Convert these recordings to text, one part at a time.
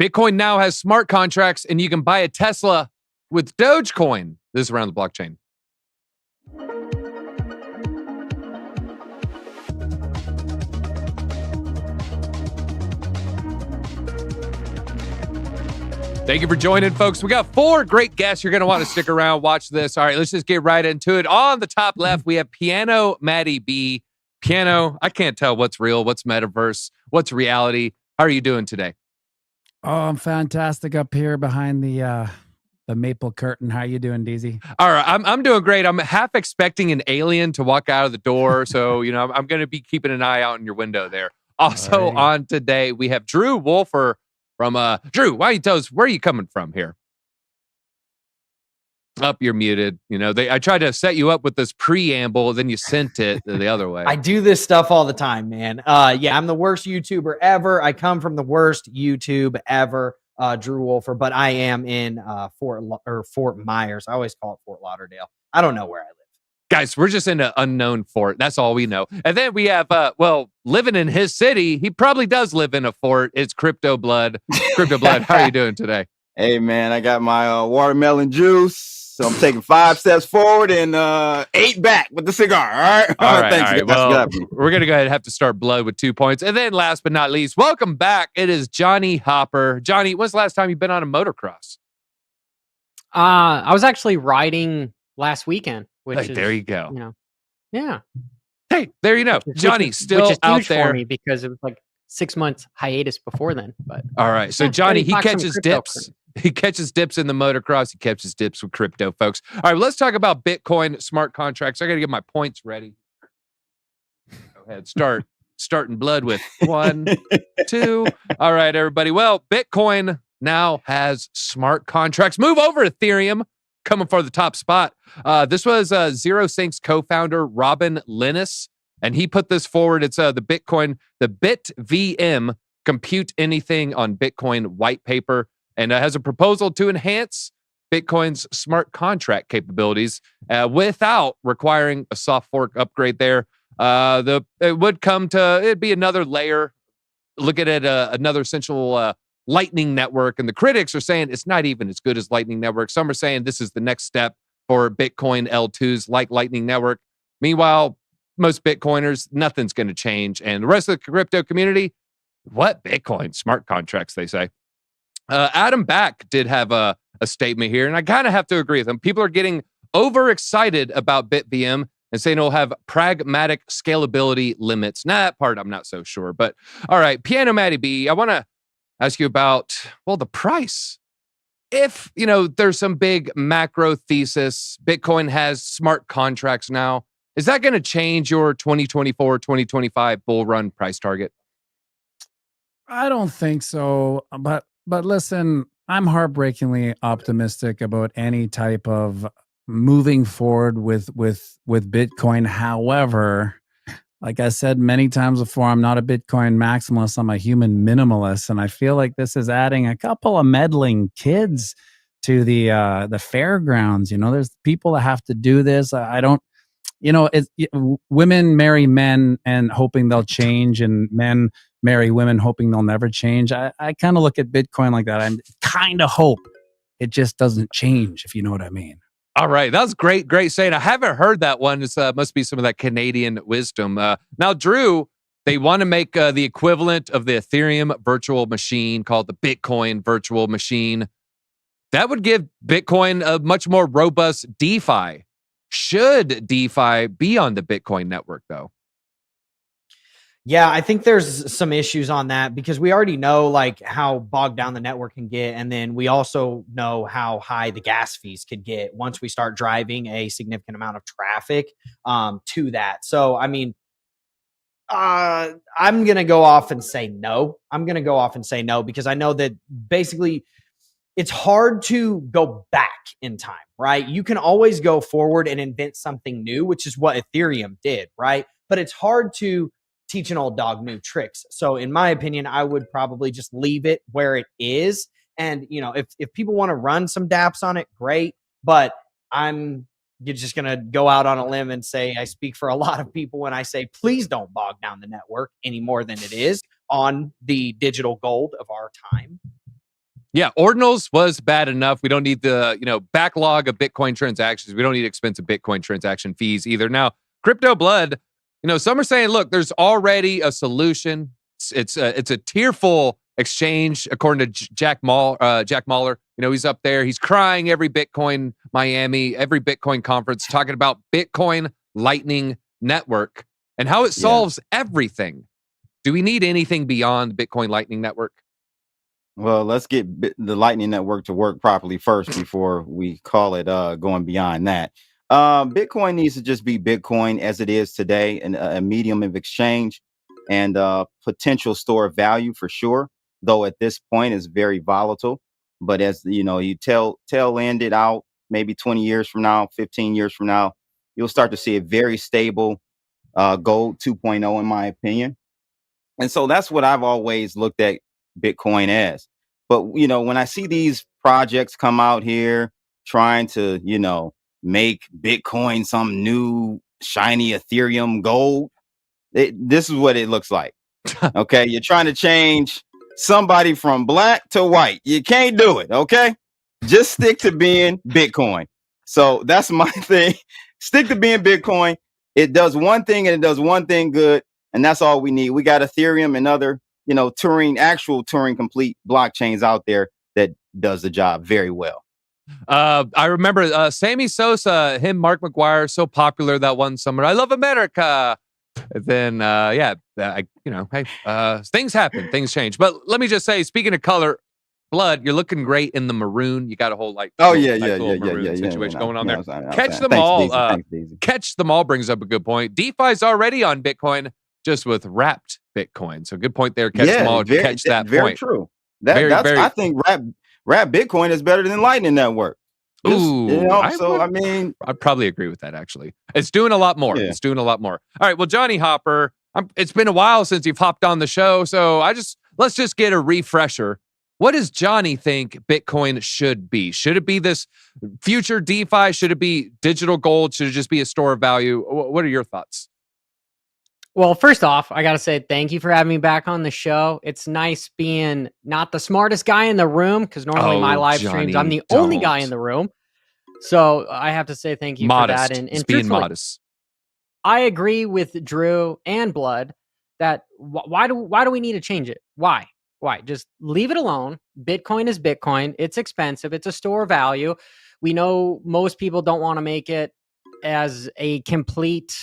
Bitcoin now has smart contracts, and you can buy a Tesla with Dogecoin. This is Around the Blockchain. Thank you for joining, folks. We got 4 great guests. You're going to want to stick around, watch this. All right, let's just get right into it. On the top left, we have Piano Matty B. Piano, I can't tell what's real, what's metaverse, what's reality. How are you doing today? Oh, I'm fantastic up here behind the maple curtain. How you doing, DZ? All right, I'm doing great. I'm half expecting an alien to walk out of the door, so I'm going to be keeping an eye out in your window there. Also on today, we have Drew Wolfer from Drew. Why don't you tell us where are you coming from here? Up, you're muted. I tried to set you up with this preamble, then you sent it the other way. I do this stuff all the time, man. Yeah, I'm the worst YouTuber ever. I come from the worst YouTube ever, Drew Wolfer, but I am in Fort Myers. I always call it Fort Lauderdale. I don't know where I live. Guys, we're just in an unknown fort. That's all we know. And then we have, living in his city. He probably does live in a fort. It's Crypto Blood. Crypto Blood, how are you doing today? Hey, man, I got my watermelon juice. So I'm taking 5 steps forward and 8 back with the cigar. All right. Thanks. All right. Well, we're going to go ahead and have to start Blood with 2 points. And then last but not least, welcome back. It is Johnny Hopper. Johnny, when's the last time you've been on a motocross? I was actually riding last weekend. There you go. Yeah. Hey, there you know. Johnny still which is out huge there. For me because it was like 6 months hiatus before then. But all right. So Johnny, he catches dips. He catches dips in the motocross. He catches dips with crypto, folks. All right, let's talk about Bitcoin smart contracts. I got to get my points ready. Go ahead. Starting Blood with 1, 2. All right, everybody. Well, Bitcoin now has smart contracts. Move over Ethereum, coming for the top spot. This was Zero Sync's co-founder, Robin Linus, and he put this forward. It's the BitVM Compute Anything on Bitcoin white paper. And has a proposal to enhance Bitcoin's smart contract capabilities without requiring a soft fork upgrade there. It'd be another layer. Look at it, another essential Lightning Network. And the critics are saying it's not even as good as Lightning Network. Some are saying this is the next step for Bitcoin L2s like Lightning Network. Meanwhile, most Bitcoiners, nothing's going to change. And the rest of the crypto community, what Bitcoin smart contracts, they say. Adam Back did have a statement here, and I kind of have to agree with him. People are getting overexcited about BitVM and saying it'll have pragmatic scalability limits. That part I'm not so sure. But all right, Piano Matty B, I want to ask you about, the price. If, there's some big macro thesis, Bitcoin has smart contracts now, is that going to change your 2024, 2025 bull run price target? I don't think so, But listen, I'm heartbreakingly optimistic about any type of moving forward with Bitcoin. However, like I said many times before, I'm not a Bitcoin maximalist. I'm a human minimalist, and I feel like this is adding a couple of meddling kids to the fairgrounds. There's people that have to do this. I don't. Women marry men and hoping they'll change, and men marry women hoping they'll never change. I kind of look at Bitcoin like that. I kind of hope it just doesn't change, if you know what I mean. All right. That was great saying. I haven't heard that one. It must be some of that Canadian wisdom. Now, Drew, they want to make the equivalent of the Ethereum virtual machine called the Bitcoin virtual machine. That would give Bitcoin a much more robust DeFi. Should DeFi be on the Bitcoin network, though? Yeah, I think there's some issues on that because we already know like how bogged down the network can get. And then we also know how high the gas fees could get once we start driving a significant amount of traffic to that. So, I mean, I'm going to go off and say no. Because I know that basically it's hard to go back in time, right? You can always go forward and invent something new, which is what Ethereum did, right? But it's hard to teach an old dog new tricks. So in my opinion, I would probably just leave it where it is. And, if people want to run some dApps on it, great. But you're just going to go out on a limb and say, I speak for a lot of people when I say, please don't bog down the network any more than it is on the digital gold of our time. Yeah, ordinals was bad enough. We don't need the, backlog of Bitcoin transactions. We don't need expensive Bitcoin transaction fees either. Now, crypto blood, some are saying, look, there's already a solution. It's a tearful exchange, according to Jack Mahler. He's up there. He's crying every Bitcoin Miami, every Bitcoin conference, talking about Bitcoin Lightning Network and how it solves everything. Do we need anything beyond Bitcoin Lightning Network? Well, let's get the Lightning Network to work properly first before we call it going beyond that. Bitcoin needs to just be Bitcoin as it is today, and a medium of exchange and potential store of value for sure. Though at this point is very volatile, but as you tail end it out, maybe 20 years from now, 15 years from now, you'll start to see a very stable gold 2.0, in my opinion. And so that's what I've always looked at Bitcoin as. But, when I see these projects come out here trying to, make Bitcoin some new shiny Ethereum gold, this is what it looks like. Okay. You're trying to change somebody from black to white. You can't do it. Okay. Just stick to being Bitcoin. So that's my thing. Stick to being Bitcoin. It does one thing and it does one thing good. And that's all we need. We got Ethereum and other, actual Turing complete blockchains out there that does the job very well. I remember Sammy Sosa, Mark McGuire, so popular that one summer. I love America. And then, things happen, things change. But let me just say, speaking of color, blood, you're looking great in the maroon. You got a whole situation going on there. Catch them all. Catch them all brings up a good point. DeFi's already on Bitcoin, just with wrapped Bitcoin. So good point there. Catch them all. Catch that very point. True. I think wrapped Bitcoin is better than Lightning Network. I'd probably agree with that. Actually, it's doing a lot more. It's doing a lot more. All right. Well, Johnny Hopper, it's been a while since you've hopped on the show, so let's just get a refresher. What does Johnny think Bitcoin should be? Should it be this future DeFi? Should it be digital gold? Should it just be a store of value? What are your thoughts? Well, first off, I got to say thank you for having me back on the show. It's nice being not the smartest guy in the room, because normally my live streams, I'm the only guy in the room. So I have to say thank you for that. And being modest. I agree with Drew and Blood that why do we need to change it? Why? Just leave it alone. Bitcoin is Bitcoin. It's expensive. It's a store of value. We know most people don't want to make it as a complete,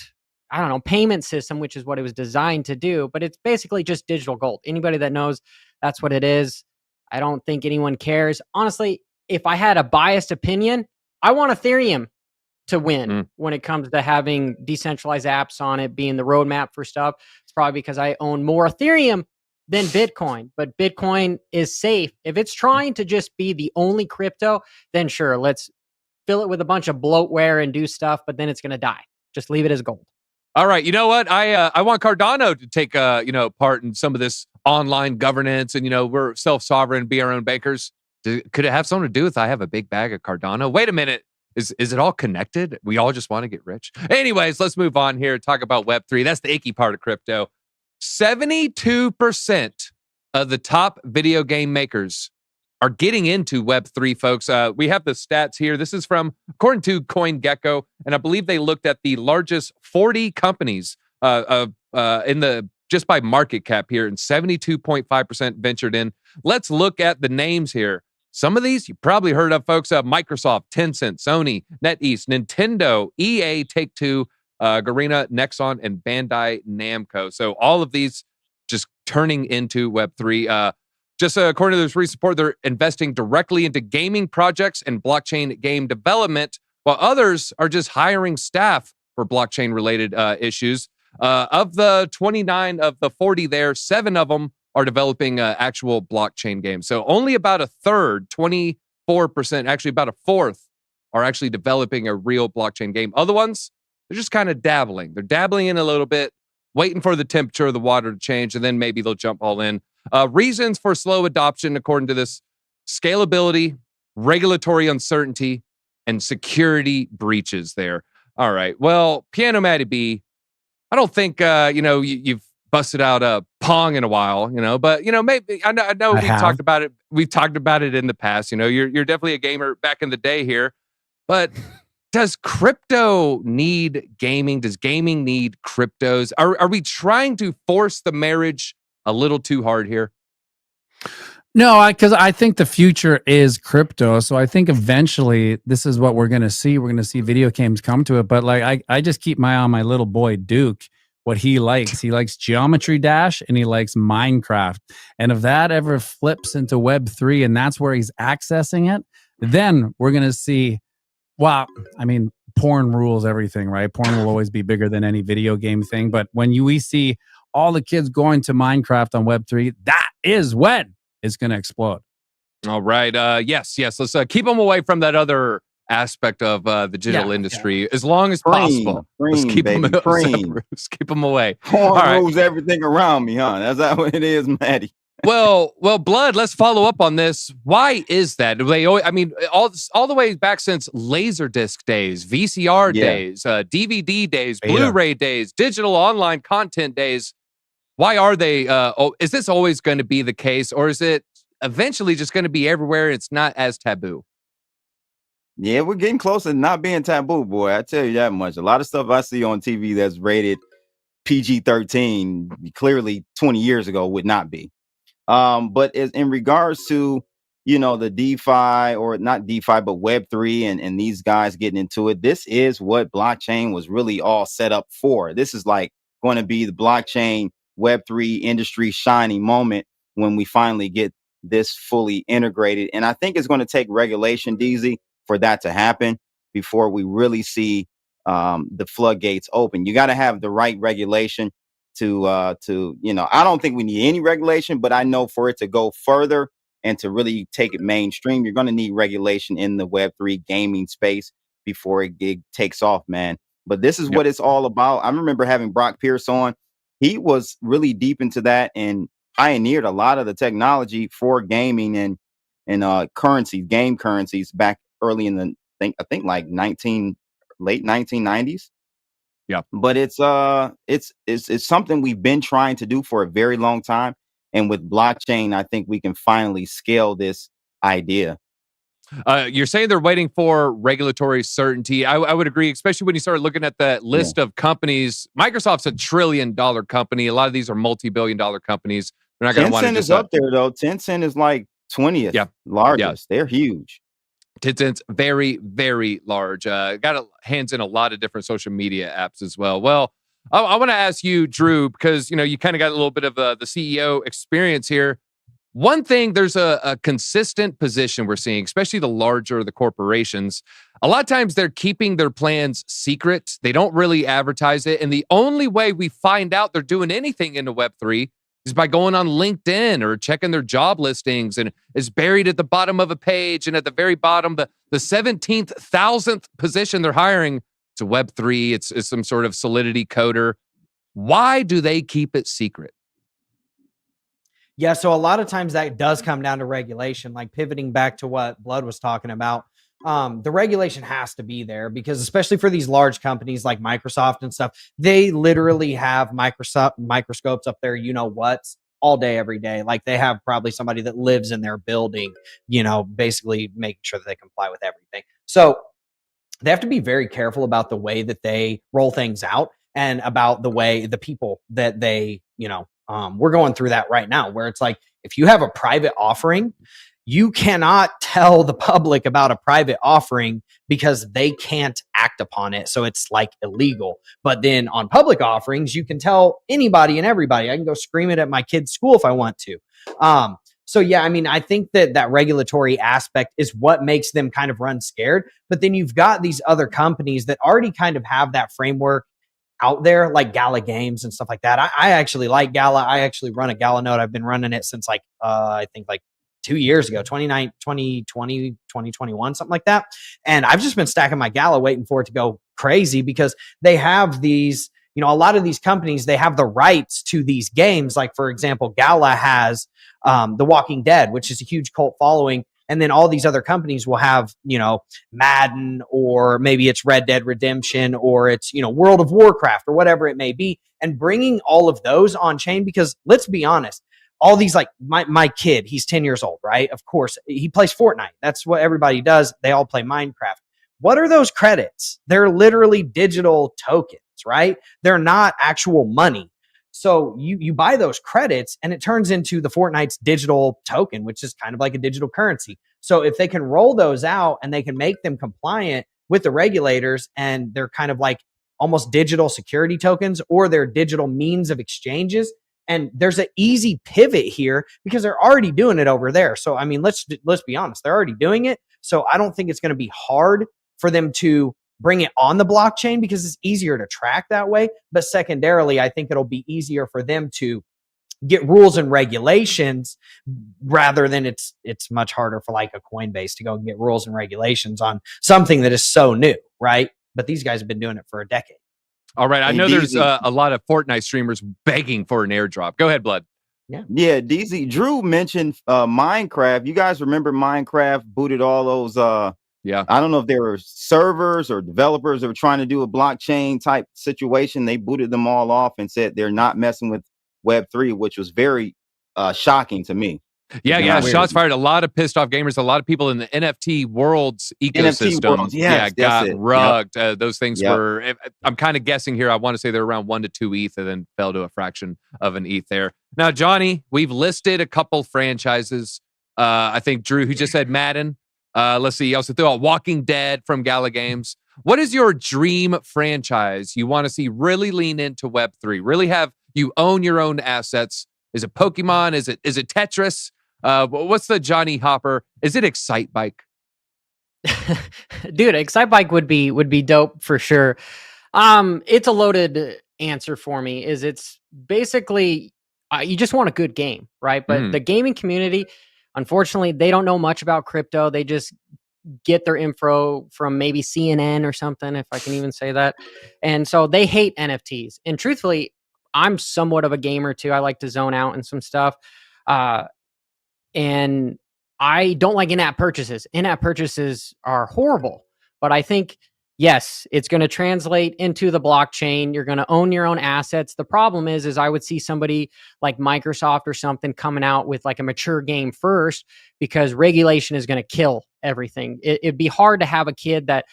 payment system, which is what it was designed to do, but it's basically just digital gold. Anybody that knows, that's what it is. I don't think anyone cares. Honestly, if I had a biased opinion, I want Ethereum to win when it comes to having decentralized apps on it, being the roadmap for stuff. It's probably because I own more Ethereum than Bitcoin, but Bitcoin is safe. If it's trying to just be the only crypto, then sure, let's fill it with a bunch of bloatware and do stuff, but then it's going to die. Just leave it as gold. All right. You know what? I want Cardano to take part in some of this online governance, and we're self-sovereign, be our own bankers. Could it have something to do with I have a big bag of Cardano? Wait a minute. Is it all connected? We all just want to get rich. Anyways, let's move on here. Talk about Web3. That's the icky part of crypto. 72% of the top video game makers are getting into Web3, folks. We have the stats here. This is according to CoinGecko, and I believe they looked at the largest 40 companies just by market cap here, and 72.5% ventured in. Let's look at the names here. Some of these you probably heard of, folks. Microsoft, Tencent, Sony, NetEase, Nintendo, EA, Take-Two, Garena, Nexon, and Bandai Namco. So all of these just turning into Web3. According to this recent report, they're investing directly into gaming projects and blockchain game development, while others are just hiring staff for blockchain-related issues. Of the 29 of the 40 there, 7 of them are developing actual blockchain games. So only about a third, 24%, actually about a fourth, are actually developing a real blockchain game. Other ones, they're just kind of dabbling. They're dabbling in a little bit, waiting for the temperature of the water to change, and then maybe they'll jump all in. Reasons for slow adoption, according to this: scalability, regulatory uncertainty, and security breaches there. All right. Well, Piano Matty B, I don't think, you've busted out Pong in a while, but maybe I know we've talked about it. We've talked about it in the past. You're definitely a gamer back in the day here, but does crypto need gaming? Does gaming need cryptos? Are we trying to force the marriage a little too hard here? No, because I think the future is crypto. So I think eventually this is what we're going to see. We're going to see video games come to it. But like I just keep my eye on my little boy Duke. What he likes Geometry Dash and he likes Minecraft. And if that ever flips into Web3 and that's where he's accessing it, then we're going to see. Well, I mean, porn rules everything, right? Porn will always be bigger than any video game thing. But when we see all the kids going to Minecraft on Web3, that is when it's going to explode. All right. Yes. Let's keep them away from that other aspect of the digital industry as long as possible. Let's keep them away. Porn rules everything around me, huh? That's how it is, Matty. Well, Blood, let's follow up on this. Why is that? All the way back since Laserdisc days, VCR days, DVD days, Blu-ray days, digital online content days. Why are they? Is this always going to be the case, or is it eventually just going to be everywhere? And it's not as taboo. Yeah, we're getting closer to not being taboo, boy. I tell you that much. A lot of stuff I see on TV that's rated PG-13, clearly 20 years ago would not be. But in regards to, the DeFi, or not DeFi, but Web3 and these guys getting into it, this is what blockchain was really all set up for. This is like going to be the blockchain Web3 industry shining moment when we finally get this fully integrated. And I think it's going to take regulation, DZ, for that to happen before we really see the floodgates open. You got to have the right regulation to I don't think we need any regulation, but I know for it to go further and to really take it mainstream, you're going to need regulation in the Web3 gaming space before it takes off, man. But this is what it's all about. I remember having Brock Pierce on. He was really deep into that and pioneered a lot of the technology for gaming and game currencies back early in the I think like late 1990s. Yeah. But it's something we've been trying to do for a very long time. And with blockchain, I think we can finally scale this idea. You're saying they're waiting for regulatory certainty. I would agree, especially when you start looking at that list of companies. Microsoft's $1 trillion company. A lot of these are multi-billion-dollar companies. They're not going to want to Tencent is up there, though. Tencent is like 20th largest. They're huge. Tencent's very, very large. Got hands in a lot of different social media apps as well. Well, I want to ask you, Drew, because you kind of got a little bit of the CEO experience here. One thing, there's a consistent position we're seeing, especially the larger the corporations. A lot of times they're keeping their plans secret. They don't really advertise it. And the only way we find out they're doing anything into Web3 is by going on LinkedIn or checking their job listings, and it's buried at the bottom of a page. And at the very bottom, the 17,000th position they're hiring, it's a Web3. It's some sort of Solidity coder. Why do they keep it secret? Yeah, so a lot of times that does come down to regulation, like pivoting back to what Blood was talking about. The regulation has to be there because especially for these large companies like Microsoft and stuff, they literally have microscopes up there, what's all day, every day. Like they have probably somebody that lives in their building, basically making sure that they comply with everything. So they have to be very careful about the way that they roll things out and about the way the people that they, we're going through that right now where it's like, if you have a private offering, you cannot tell the public about a private offering because they can't act upon it. So it's like illegal. But then on public offerings, you can tell anybody and everybody. I can go scream it at my kid's school if I want to. So yeah, I mean, I think that regulatory aspect is what makes them kind of run scared. But then you've got these other companies that already kind of have that framework out there, like Gala Games and stuff like that. I actually like Gala. I actually run a Gala node. I've been running it since I think 2 years ago, 2020, 2021, something like that. And I've just been stacking my Gala waiting for it to go crazy because they have these, a lot of these companies, they have the rights to these games. Like, for example, Gala has The Walking Dead, which is a huge cult following. And then all these other companies will have, Madden, or maybe it's Red Dead Redemption, or it's, World of Warcraft, or whatever it may be. And bringing all of those on chain, because let's be honest, all these, like my kid, he's 10 years old, right? Of course, he plays Fortnite. That's what everybody does. They all play Minecraft. What are those credits? They're literally digital tokens, right? They're not actual money. So you buy those credits and it turns into the Fortnite's digital token, which is kind of like a digital currency. So if they can roll those out and they can make them compliant with the regulators, and they're kind of like almost digital security tokens, or they're digital means of exchanges, and there's an easy pivot here because they're already doing it over there. So, I mean, let's be honest, they're already doing it. So I don't think it's going to be hard for them to bring it on the blockchain because it's easier to track that way. But secondarily, I think it'll be easier for them to get rules and regulations, rather than it's much harder for like a Coinbase to go and get rules and regulations on something that is so new, right? But these guys have been doing it for a decade. All right. I Hey, know there's DZ. a lot of Fortnite streamers begging for an airdrop. Go ahead, Blood. Yeah, DZ. Drew mentioned Minecraft. You guys remember Minecraft booted all those Yeah. I don't know if they were servers or developers that were trying to do a blockchain type situation. They booted them all off and said they're not messing with Web3, which was very shocking to me. Yeah. Weird. Shots fired. A lot of pissed off gamers. A lot of people in the NFT world's ecosystem. world, yes, got that's it. rugged. Those things Yep. were, I'm kind of guessing here. I want to say they're around 1 to 2 ETH and then fell to a fraction of an ETH there. Now, Johnny, we've listed a couple franchises. I think Drew, who just said Madden. Let's see. He also threw out Walking Dead from Gala Games. What is your dream franchise you want to see really lean into Web3? Really have you own your own assets? Is it Pokemon? Is it Tetris? What's the Johnny Hopper? Is it Excite Bike? Dude, Excite Bike would be dope for sure. It's a loaded answer for me. It's basically you just want a good game, right? But the gaming community, unfortunately, they don't know much about crypto. They just get their info from maybe CNN or something, if I can even say that. And so they hate NFTs. And truthfully, I'm somewhat of a gamer too. I like to zone out and some stuff. And I don't like in-app purchases. In-app purchases are horrible. But I think, yes, it's going to translate into the blockchain. You're going to own your own assets. The problem is I would see somebody like Microsoft or something coming out with like a mature game first, because regulation is going to kill everything. It'd be hard to have a kid that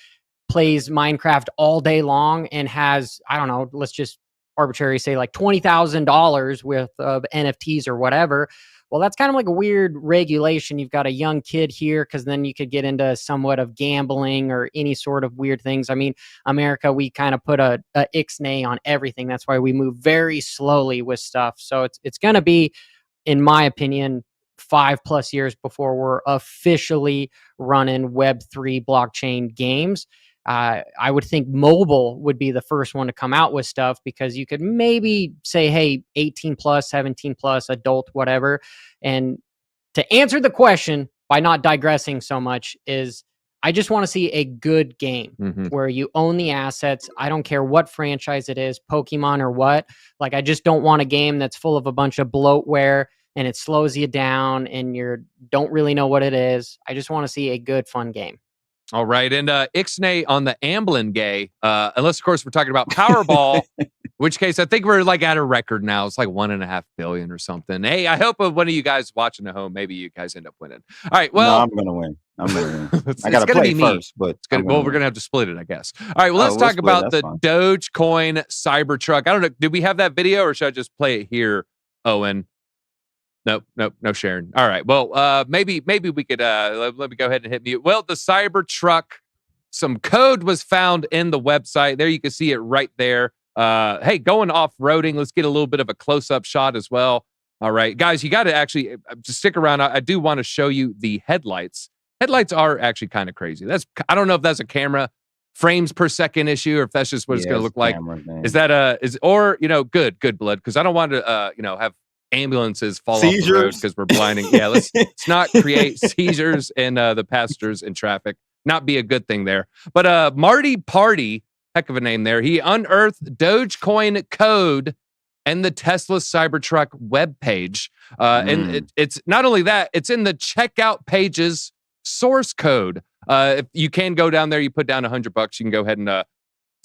plays Minecraft all day long and has, I don't know, let's just arbitrarily say like $20,000 worth of NFTs or whatever. Well, that's kind of like a weird regulation. You've got a young kid here, because then you could get into somewhat of gambling or any sort of weird things. I mean, America, we kind of put a ixnay on everything. That's why we move very slowly with stuff. So it's going to be, in my opinion, 5+ years before we're officially running Web3 blockchain games. I would think mobile would be the first one to come out with stuff, because you could maybe say, hey, 18 plus, 17 plus, adult, whatever. And to answer the question by not digressing so much is, I just want to see a good game where you own the assets. I don't care what franchise it is, Pokemon or what. Like, I just don't want a game that's full of a bunch of bloatware and it slows you down and you don't really know what it is. I just want to see a good, fun game. All right. And Ixnay on the Amblin gay, unless, of course, we're talking about Powerball, which case I think we're like at a record now. It's like 1.5 billion or something. Hey, I hope one of you guys watching at home, maybe you guys end up winning. All right. Well, no, I'm going to win. I got to play first, but it's gonna, we're going to have to split it, I guess. All right. Well, let's talk about the Dogecoin Cybertruck. I don't know. Did we have that video, or should I just play it here, Owen? Nope, no sharing. All right. Well, maybe we could let me go ahead and hit mute. Well, the Cybertruck, some code was found in the website. There you can see it right there. Hey, going off-roading. Let's get a little bit of a close-up shot as well. All right, guys, you got to actually just stick around. I do want to show you the headlights. Headlights are actually kind of crazy. I don't know if that's a camera frames per second issue, or if that's just what it's going to look like. Is that good blood? Because I don't want to have ambulances fall off the road because we're blinding. Yeah, let's not create seizures in the passengers in traffic. Not be a good thing there. But Marty Party, heck of a name there. He unearthed Dogecoin code and the Tesla Cybertruck webpage. And it's not only that, it's in the checkout pages source code. If you can go down there, you put down $100, you can go ahead and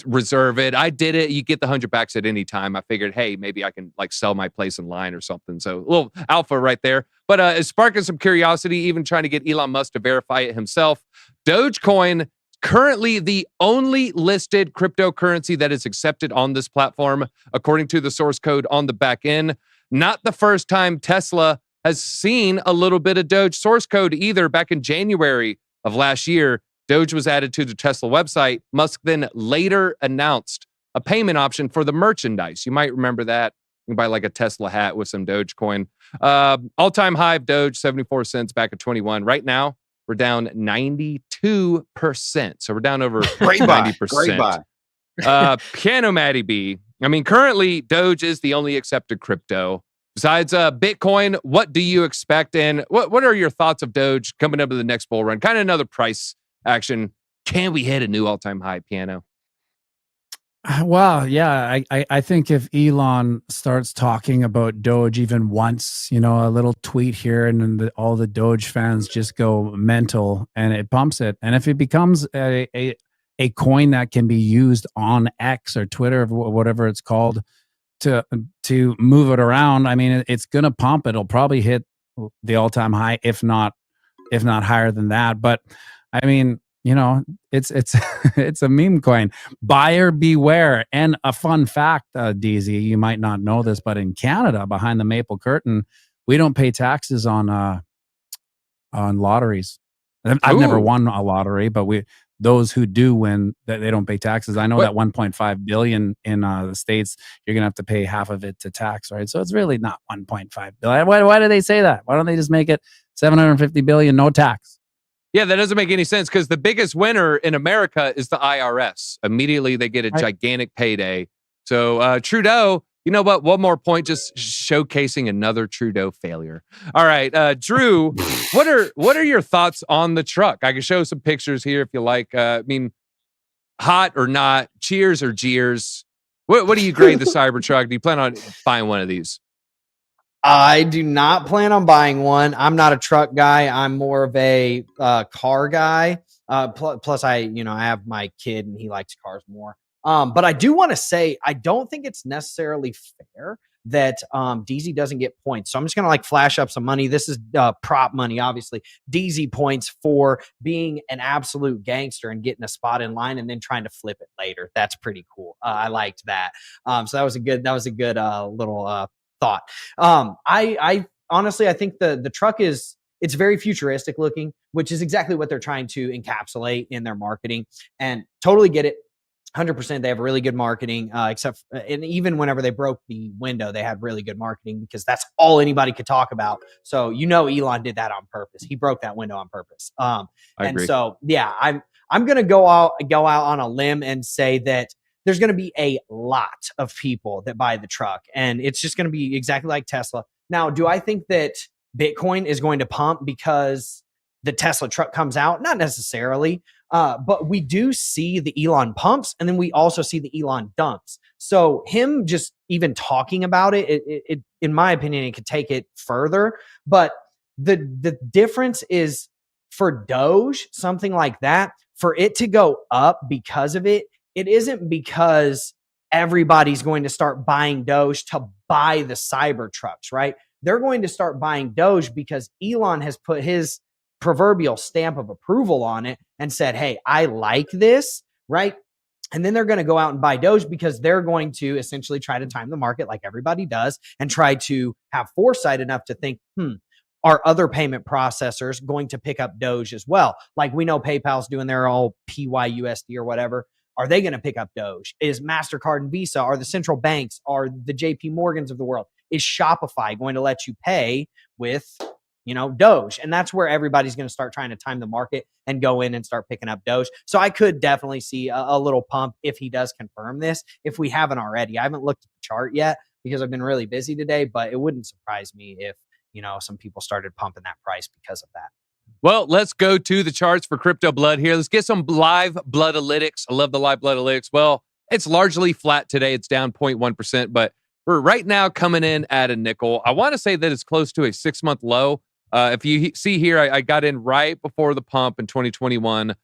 reserve it. I did it. You get the $100 at any time. I figured, hey, maybe I can like sell my place in line or something. So a little alpha right there. But it's sparking some curiosity, even trying to get Elon Musk to verify it himself. Dogecoin, currently the only listed cryptocurrency that is accepted on this platform, according to the source code on the back end. Not the first time Tesla has seen a little bit of Doge source code either. Back in January of last year, Doge was added to the Tesla website. Musk then later announced a payment option for the merchandise. You might remember that. You can buy like a Tesla hat with some Dogecoin. All-time high of Doge, 74 cents back at 21. Right now, we're down 92%. So we're down over 90%. Piano Matty B. I mean, currently, Doge is the only accepted crypto. Besides Bitcoin, what do you expect? And what are your thoughts of Doge coming up to the next bull run? Kind of another price action. Can we hit a new all-time high, Piano? Well, yeah, I think if Elon starts talking about Doge even once, a little tweet here, and then all the Doge fans just go mental, and it pumps it. And if it becomes a coin that can be used on X or Twitter or whatever it's called to move it around, I mean, it's gonna pump. It'll probably hit the all-time high, if not higher than that. But I mean, it's it's a meme coin. Buyer beware. And a fun fact, DZ, you might not know this, but in Canada, behind the maple curtain, we don't pay taxes on lotteries. I've never won a lottery, but those who do win, they don't pay taxes. I know that 1.5 billion in the States, you're gonna have to pay half of it to tax, right? So it's really not 1.5 billion. Why do they say that? Why don't they just make it 750 billion, no tax? Yeah, that doesn't make any sense because the biggest winner in America is the IRS. Immediately, they get a gigantic payday. So Trudeau, you know what? One more point, just showcasing another Trudeau failure. All right, Drew, what are your thoughts on the truck? I can show some pictures here if you like. I mean, hot or not, cheers or jeers? What do you grade the Cybertruck? Do you plan on buying one of these? I do not plan on buying one. I'm not a truck guy. I'm more of a car guy. Plus, I have my kid and he likes cars more. But I do want to say, I don't think it's necessarily fair that DZ doesn't get points. So I'm just going to flash up some money. This is prop money, obviously. DZ points for being an absolute gangster and getting a spot in line and then trying to flip it later. That's pretty cool. I liked that. So that was a good little thought. I honestly, I think the truck it's very futuristic looking, which is exactly what they're trying to encapsulate in their marketing, and totally get it. 100%. They have really good marketing, and even whenever they broke the window, they had really good marketing because that's all anybody could talk about. So, Elon did that on purpose. He broke that window on purpose. And agree. So, yeah, I'm going to go out on a limb and say that there's going to be a lot of people that buy the truck, and it's just going to be exactly like Tesla. Now, do I think that Bitcoin is going to pump because the Tesla truck comes out? Not necessarily, but we do see the Elon pumps, and then we also see the Elon dumps. So him just even talking about it, in my opinion, it could take it further. But the difference is for Doge, something like that, for it to go up because of it, it isn't because everybody's going to start buying Doge to buy the Cybertrucks, right? They're going to start buying Doge because Elon has put his proverbial stamp of approval on it and said, hey, I like this, right? And then they're going to go out and buy Doge because they're going to essentially try to time the market like everybody does and try to have foresight enough to think, are other payment processors going to pick up Doge as well? Like we know PayPal's doing their all PYUSD or whatever. Are they going to pick up Doge? Is MasterCard and Visa, are the central banks, are the JP Morgans of the world, is Shopify going to let you pay with, Doge? And that's where everybody's going to start trying to time the market and go in and start picking up Doge. So I could definitely see a little pump if he does confirm this, if we haven't already. I haven't looked at the chart yet because I've been really busy today, but it wouldn't surprise me if, some people started pumping that price because of that. Well, let's go to the charts for Crypto Blood here. Let's get some live Blood-alytics. I love the live Blood-alytics. Well, it's largely flat today. It's down 0.1%, but we're right now coming in at a nickel. I want to say that it's close to a 6-month low. If you see here, I got in right before the pump in 2021.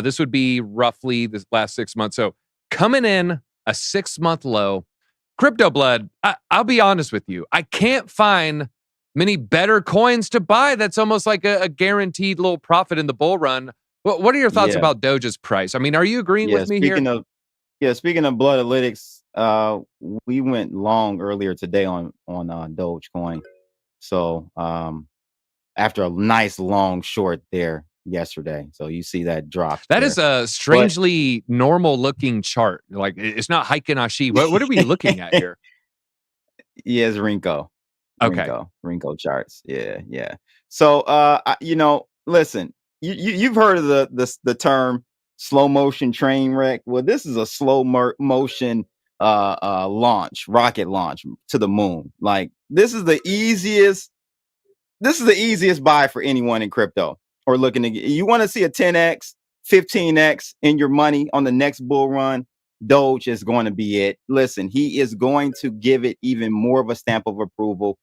This would be roughly the last 6 months. So coming in a 6-month low. Crypto Blood, I'll be honest with you. I can't find many better coins to buy that's almost like a guaranteed little profit in the bull run. What are your thoughts Yeah. about Doge's price? I mean, are you agreeing Yeah. with me here? Speaking of Bloodalytics, we went long earlier today on Dogecoin. So after a nice long short there yesterday. So you see that drop. That is a strangely normal looking chart. Like it's not Heiken Ashi. What are we looking at here? Yeah, it's Linqto. Okay. Linqto charts. Yeah. So listen, you've heard of the term slow motion train wreck. Well, this is a slow motion rocket launch to the moon. Like this is the easiest buy for anyone in crypto or looking to get. You want to see a 10x, 15x in your money on the next bull run. Doge is going to be it. Listen, he is going to give it even more of a stamp of approval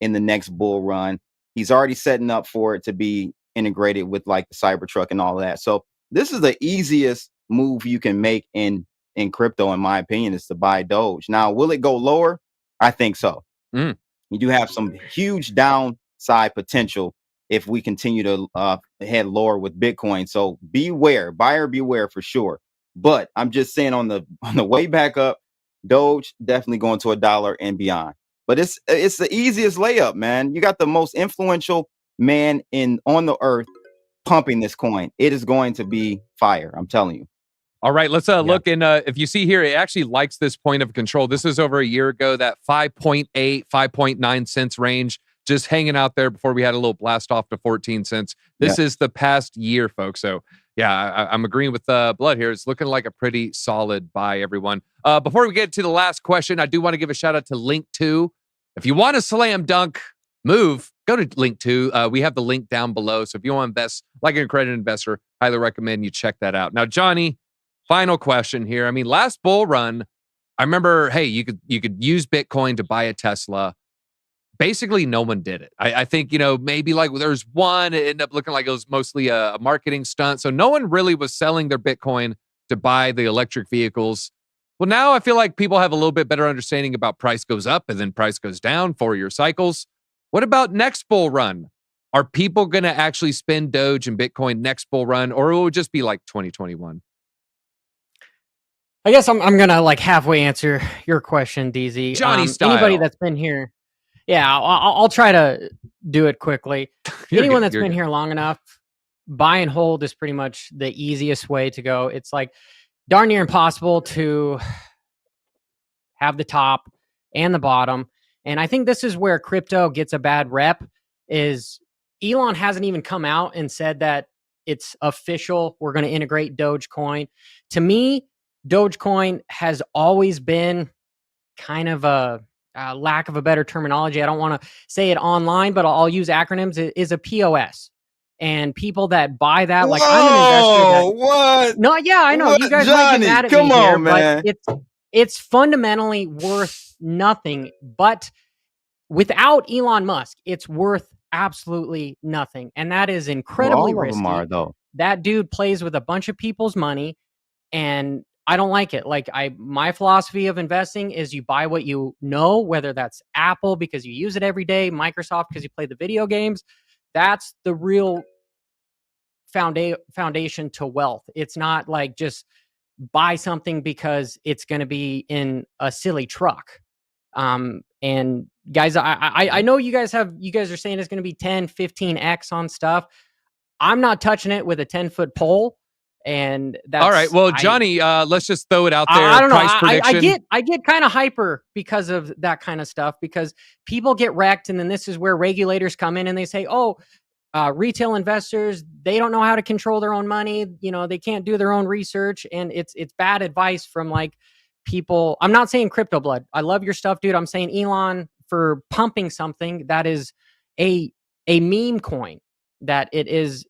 in the next bull run. He's already setting up for it to be integrated with like the Cybertruck and all of that. So this is the easiest move you can make in crypto, in my opinion, is to buy Doge. Now, will it go lower? I think so. You do have some huge downside potential if we continue to head lower with Bitcoin. So beware, buyer beware for sure. But I'm just saying on the way back up, Doge definitely going to $1 and beyond. But it's the easiest layup, man. You got the most influential man on the earth pumping this coin. It is going to be fire. I'm telling you. All right, let's look. And if you see here, it actually likes this point of control. This is over a year ago, that 5.8, 5.9 cents range, just hanging out there before we had a little blast off to 14 cents. This is the past year, folks. So yeah, I'm agreeing with Blood here. It's looking like a pretty solid buy, everyone. Before we get to the last question, I do want to give a shout out to Linqto. If you want a slam dunk move, go to Linqto. We have the link down below. So if you want to invest like an accredited investor, highly recommend you check that out. Now, Johnny, final question here. I mean, last bull run, I remember, hey, you could use Bitcoin to buy a Tesla. Basically, no one did it. I think, maybe like there's one, it ended up looking like it was mostly a marketing stunt. So no one really was selling their Bitcoin to buy the electric vehicles. Well, now I feel like people have a little bit better understanding about price goes up and then price goes down, 4-year cycles. What about next bull run? Are people going to actually spend Doge and Bitcoin next bull run, or will it just be like 2021? I guess I'm gonna like halfway answer your question, DZ. Johnny style. Anybody that's been here, I'll try to do it quickly. Anyone that's been here long enough, buy and hold is pretty much the easiest way to go. It's like darn near impossible to have the top and the bottom. And I think this is where crypto gets a bad rep. Is Elon hasn't even come out and said that it's official. We're going to integrate Dogecoin. To me, Dogecoin has always been kind of a lack of a better terminology. I don't want to say it online, but I'll use acronyms. It is a POS. And people that buy that, like I'm an investor. What? No, yeah, I know. What, you guys Johnny, might get mad at come me on, here, man. but it's fundamentally worth nothing. But without Elon Musk, it's worth absolutely nothing. And that is incredibly All of risky. them are, though. That dude plays with a bunch of people's money, and I don't like it. Like my philosophy of investing is you buy what you know, whether that's Apple because you use it every day, Microsoft because you play the video games. That's the real foundation to wealth. It's not like just buy something because it's going to be in a silly truck. And guys, I know you guys are saying it's going to be 10, 15x on stuff. I'm not touching it with a 10-foot pole. And that's all right. Well, Johnny, let's just throw it out there. I don't know. Prediction. I get kind of hyper because of that kind of stuff, because people get wrecked. And then this is where regulators come in and they say, oh, retail investors, they don't know how to control their own money. They can't do their own research. And it's bad advice from like people. I'm not saying Crypto Blood. I love your stuff, dude. I'm saying Elon for pumping something that is a meme coin, that it is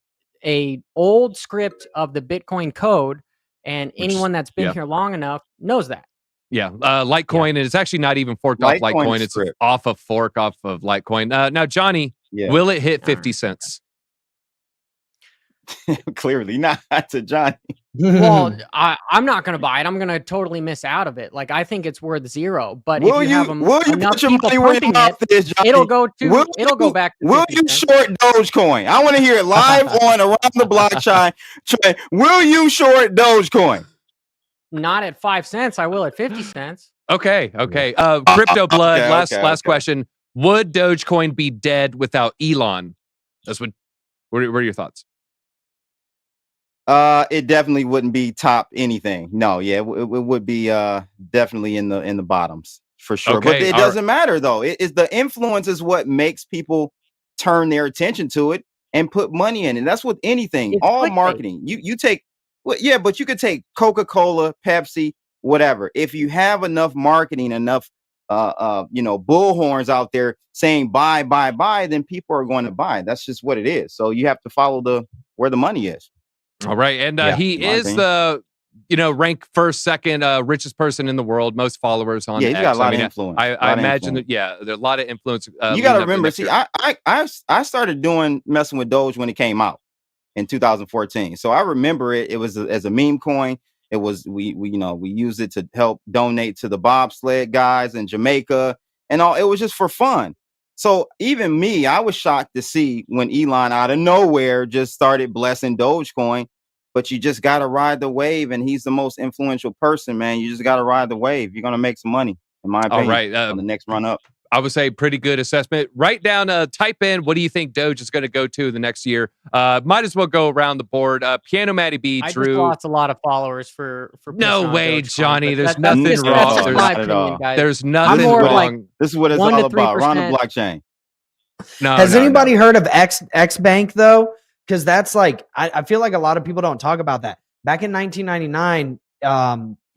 a old script of the Bitcoin code, and anyone that's been here long enough knows that. Yeah, Litecoin, and it's actually not even forked off Litecoin. It's off a fork off of Litecoin. Now, Johnny, Yeah. Will it hit All right. 50 cents? Clearly not to Johnny. Well, I'm not going to buy it. I'm going to totally miss out of it. Like, I think it's worth 0. But if you have Will you enough put your people money where your pumping mouth it, is, Johnny? it'll go back to Will 50 you cents. short Dogecoin? I want to hear it live on Around the Blockchain. Will you short Dogecoin? Not at 5 cents. I will at 50 cents. Okay. Crypto Blood. Okay, Last question. Would Dogecoin be dead without Elon? What are your thoughts? It definitely wouldn't be top anything. No, yeah, it would be definitely in the bottoms for sure. Okay, but it doesn't matter though. It's the influence is what makes people turn their attention to it and put money in it. That's with anything. It's All clickbait. marketing. You take but you could take Coca-Cola, Pepsi, whatever. If you have enough marketing, enough bullhorns out there saying buy, then people are going to buy. That's just what it is. So you have to follow where the money is. All right. And he in my is opinion. the, rank first, second richest person in the world, most followers on Yeah, he's X. got a lot of influence. I imagine that, there are a lot of influence. You got to remember, see, I started messing with Doge when it came out in 2014. So I remember it. It was as a meme coin. It was, we used it to help donate to the bobsled guys in Jamaica and all. It was just for fun. So even me, I was shocked to see when Elon out of nowhere just started blessing Dogecoin. But you just got to ride the wave. And he's the most influential person, man. You just got to ride the wave. You're going to make some money, in my opinion, all right. on the next run up. I would say pretty good assessment. Write down, type in, what do you think Doge is going to go to the next year? Might as well go around the board. Piano Matty B, I Drew. just lost a lot of followers for no way, Dogecoin, Johnny. There's that's nothing just, wrong. That's just There's my not at opinion, all. guys. There's nothing more wrong. like This is what it's 1 to all about. Around the 3%. blockchain. Has anybody heard of X Bank though? Because that's like I feel like a lot of people don't talk about that. Back in 1999,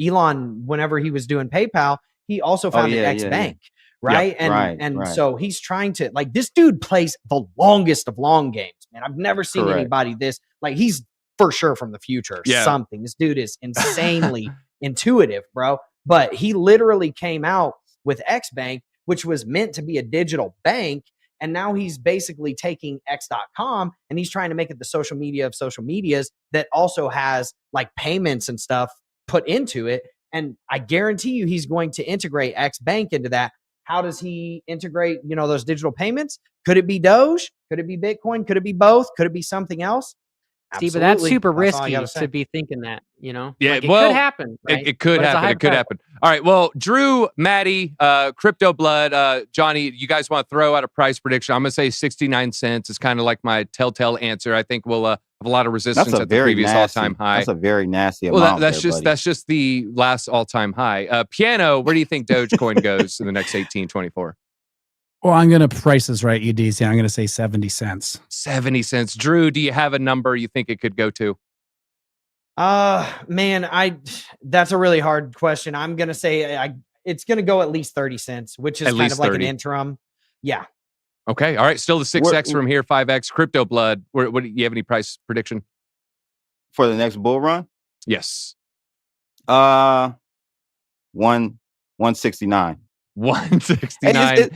Elon, whenever he was doing PayPal, he also founded X Bank, right? And so he's trying to, like, this dude plays the longest of long games, man. I've never seen anybody this, like, he's for sure from the future or something. This dude is insanely intuitive, bro. But he literally came out with X Bank, which was meant to be a digital bank. And now he's basically taking X.com and he's trying to make it the social media of social medias that also has like payments and stuff put into it. And I guarantee you he's going to integrate X Bank into that. How does he integrate, those digital payments? Could it be Doge? Could it be Bitcoin? Could it be both? Could it be something else? Steve, but that's super risky to to be thinking that, Yeah, like, it well, could happen. Right? It could happen. It could happen. All right. Well, Drew, Matty, Crypto Blood, Johnny, you guys want to throw out a price prediction? I'm going to say 69 cents is kind of like my telltale answer. I think we'll have a lot of resistance at the previous all-time high. That's a very nasty amount. Well, that's just the last all-time high. Piano, where do you think Dogecoin goes in the next 18-24? Well, I'm going to price this right, UDC. I'm going to say 70 cents. 70 cents. Drew, do you have a number you think it could go to? Man, that's a really hard question. I'm going to say it's going to go at least 30 cents, which is At kind least of like 30. an interim. Yeah. Okay. All right. Still the 6X from here, 5X. Crypto Blood. What do you have any price prediction? For the next bull run? Yes. 169. 169.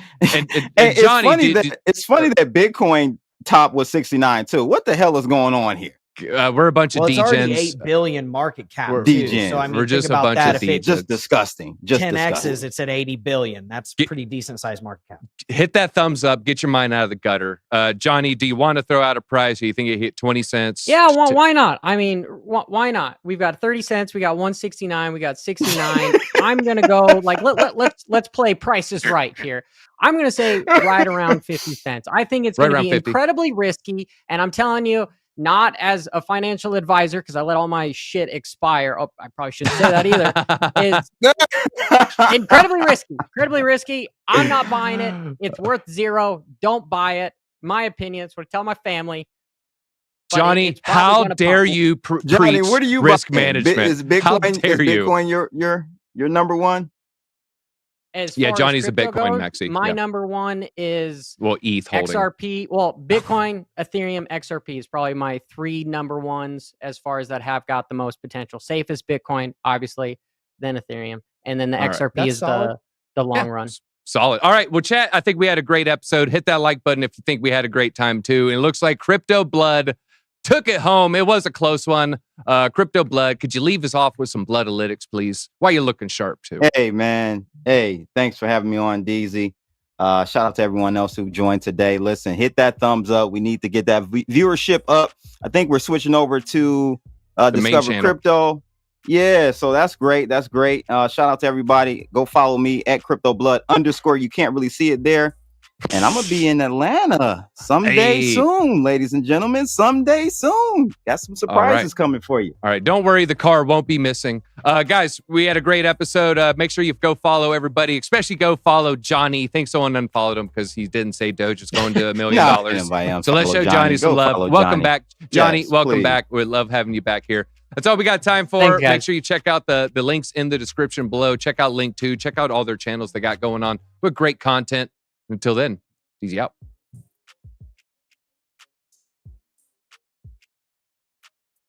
And Johnny, Johnny, it's funny that Bitcoin top was 69 too. What the hell is going on here? we're a bunch of It's already degens. 8 billion market cap. We're too. degens. So I mean, We're just think a about bunch that. of If it's Just disgusting. Just 10 disgusting. X's, it's at 80 billion. That's pretty decent sized market cap. Hit that thumbs up. Get your mind out of the gutter. Johnny, do you want to throw out a price? Or you think it hit 20 cents? Yeah, why not? I mean, why not? We've got 30 cents. We got 169. We got 69. I'm gonna go like let's play Price is Right here. I'm gonna say right around 50 cents. I think it's Right gonna around be 50. incredibly risky, and I'm telling you, not as a financial advisor because I let all my shit expire. Oh, I probably shouldn't say that either. It's incredibly risky. Incredibly risky. I'm not buying it. It's worth zero. Don't buy it. My opinion. It's what I tell my family. But Johnny, it's probably how gonna dare pop. you Johnny, preach what are you risk buying? management? Is Bitcoin, how dare you? Bitcoin your number one? As Yeah, far as Johnny's a crypto Bitcoin goes, maxi. My Yeah. number one is Well, ETH holding. XRP. Well, Bitcoin, Ethereum, XRP is probably my 3 number ones as far as that have got the most potential. Safest Bitcoin, obviously, then Ethereum, and then the All right. XRP That's is solid. the long Yeah. run. Solid. All right. Well, chat, I think we had a great episode. Hit that like button if you think we had a great time too. And it looks like Crypto Blood took it home. It was a close one. Crypto Blood, could you leave us off with some blood analytics, please? Why you looking sharp too? Hey, man. Hey, thanks for having me on, DZ. Shout out to everyone else who joined today. Listen, hit that thumbs up. We need to get that viewership up. I think we're switching over to Discover Crypto. Yeah, so that's great. That's great. Shout out to everybody. Go follow me at CryptoBlood_. You can't really see it there. And I'm going to be in Atlanta someday soon, ladies and gentlemen. Someday soon. Got some surprises coming for you. All right. Don't worry. The car won't be missing. Guys, we had a great episode. Make sure you go follow everybody, especially go follow Johnny. Think someone unfollowed him because he didn't say Doge is going to $1 million. So let's show Johnny some love. Welcome back, Johnny. Yes, welcome back. We love having you back here. That's all we got time for. Make sure you check out the links in the description below. Check out Linqto. Check out all their channels they got going on with great content. Until then, easy out.